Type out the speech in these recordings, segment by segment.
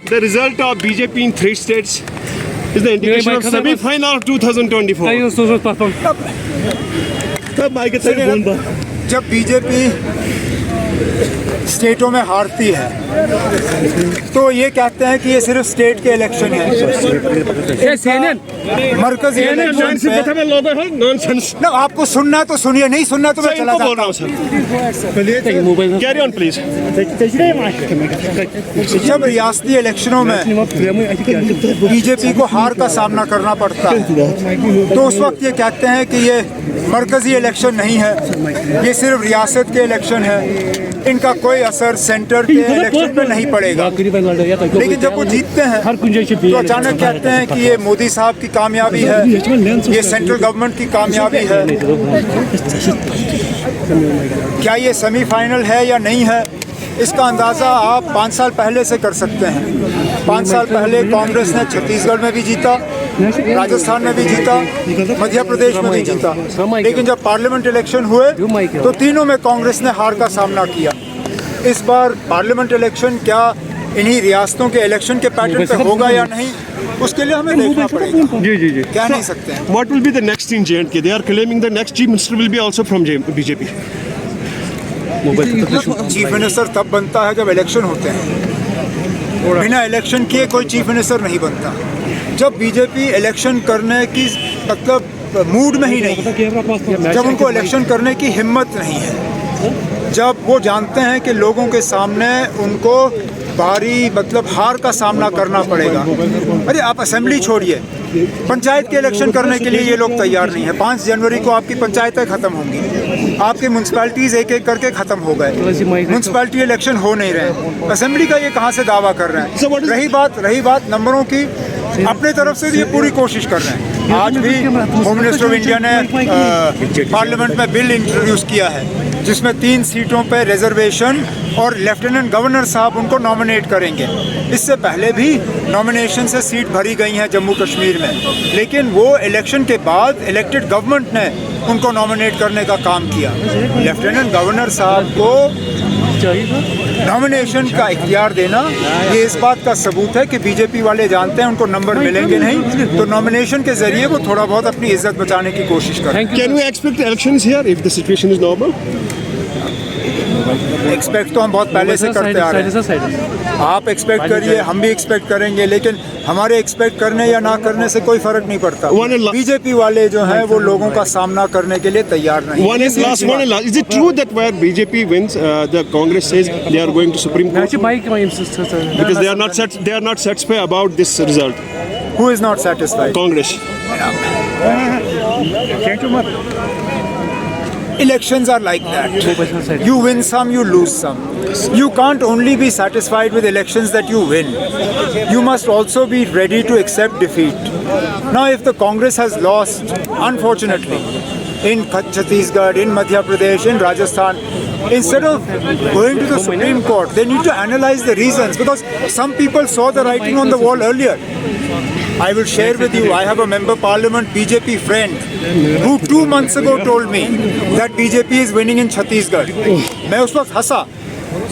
the result of BJP in 3 states is the indication of semi-final of 2024. जब BJP स्टेटों में हारती है तो ये कहते हैं कि ये सिर्फ स्टेट के इलेक्शन है। मरकजी इलेक्शन ना, आपको सुनना तो सुनिए, नहीं सुनना तो मैं चला जाता हूं। Carry on, please. जब रियासती इलेक्शनों में बीजेपी को हार का सामना करना पड़ता है तो उस वक्त ये कहते हैं कि ये मरकजी इलेक्शन नहीं है, ये सिर्फ रियासत के इलेक्शन है, इनका कोई असर सेंटर के इलेक्शन पे नहीं पड़ेगा। लेकिन जब वो जीतते हैं तो अचानक कहते हैं कि ये मोदी साहब की कामयाबी है, ये सेंट्रल गवर्नमेंट की कामयाबी है। क्या ये सेमीफाइनल है या नहीं है, इसका अंदाज़ा आप 5 साल पहले से कर सकते हैं। 5 साल पहले कांग्रेस ने छत्तीसगढ़ में भी जीता, राजस्थान में भी जीता, मध्य प्रदेश में भी जीता, लेकिन जब पार्लियामेंट इलेक्शन हुए तो तीनों में कांग्रेस ने हार का सामना किया। इस बार पार्लियामेंट इलेक्शन क्या इन्हीं रियासतों के इलेक्शन के पैटर्न पे होगा या नहीं, उसके लिए हमें देखना पड़ेगा। जी क्या नहीं सकते हैं। What will be the next in J&K? They are claiming the next chief minister will be also from BJP. Chief minister तब बनता है जब इलेक्शन होते हैं, बिना इलेक्शन किए कोई चीफ मिनिस्टर नहीं बनता। जब बीजेपी इलेक्शन करने की मतलब मूड में ही नहीं है, जब उनको इलेक्शन करने की हिम्मत नहीं है, जब वो जानते हैं कि लोगों के सामने उनको भारी मतलब हार का सामना करना पड़ेगा। अरे आप असेंबली छोड़िए, पंचायत के इलेक्शन करने के लिए ये लोग तैयार नहीं है। 5 जनवरी को आपकी पंचायतें ख़त्म होंगी, आपके म्यूनसिपैलिटीज़ एक एक करके ख़त्म हो गए, म्यूनसिपैलिटी इलेक्शन हो नहीं रहे, असेंबली का ये कहाँ से दावा कर रहे हैं। रही बात नंबरों की, अपने तरफ से ये पूरी कोशिश कर रहे हैं। आज भी होम मिनिस्टर ऑफ इंडिया ने पार्लियामेंट में बिल इंट्रोड्यूस किया है जिसमें 3 सीटों पर रिजर्वेशन और लेफ्टिनेंट गवर्नर साहब उनको नॉमिनेट करेंगे। इससे पहले भी नॉमिनेशन से सीट भरी गई हैं जम्मू कश्मीर में, लेकिन वो इलेक्शन के बाद इलेक्टेड गवर्नमेंट ने उनको नॉमिनेट करने का काम किया। लेफ्टिनेंट गवर्नर साहब को नॉमिनेशन का इख्तियार देना ये इस बात का सबूत है कि बीजेपी वाले जानते हैं उनको नंबर मिलेंगे नहीं, तो नॉमिनेशन के जरिए वो थोड़ा बहुत अपनी इज्जत बचाने की कोशिश करें। Can we expect elections here if the situation is normal? Expect तो हम बहुत पहले से करते आ रहे हैं। आप एक्सपेक्ट करिए, हम भी एक्सपेक्ट करेंगे, लेकिन हमारे एक्सपेक्ट करने या ना करने से कोई फर्क नहीं पड़ता। बीजेपी वाले जो हैं वो लोगों का सामना करने के लिए तैयार नहीं। One is last. Is it true that where BJP wins, the Congress says they are going to Supreme Court? Because they are not satisfied about this result. Who is not satisfied? Congress. Elections are like that. You win some, you lose some. You can't only be satisfied with elections that you win. You must also be ready to accept defeat. Now, if the Congress has lost, unfortunately, in Chhattisgarh, in Madhya Pradesh, in Rajasthan, instead of going to the Supreme Court, they need to analyze the reasons, because some people saw the writing on the wall earlier. I will share with you, I have a member parliament BJP friend who 2 months ago told me that BJP is winning in Chhattisgarh. मैं उस वक्त हंसा,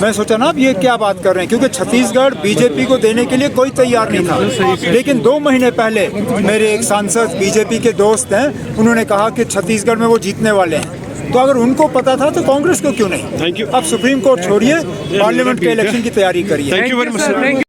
मैं सोचा ना अब ये क्या बात कर रहे हैं, क्योंकि छत्तीसगढ़ बीजेपी को देने के लिए कोई तैयार नहीं था। लेकिन 2 महीने पहले मेरे एक सांसद बीजेपी के दोस्त हैं, उन्होंने कहा कि छत्तीसगढ़ में वो जीतने वाले हैं। तो अगर उनको पता था तो कांग्रेस को क्यों नहीं। Thank you. अब सुप्रीम कोर्ट छोड़िए, पार्लियामेंट के इलेक्शन की तैयारी करिए। Thank you very much.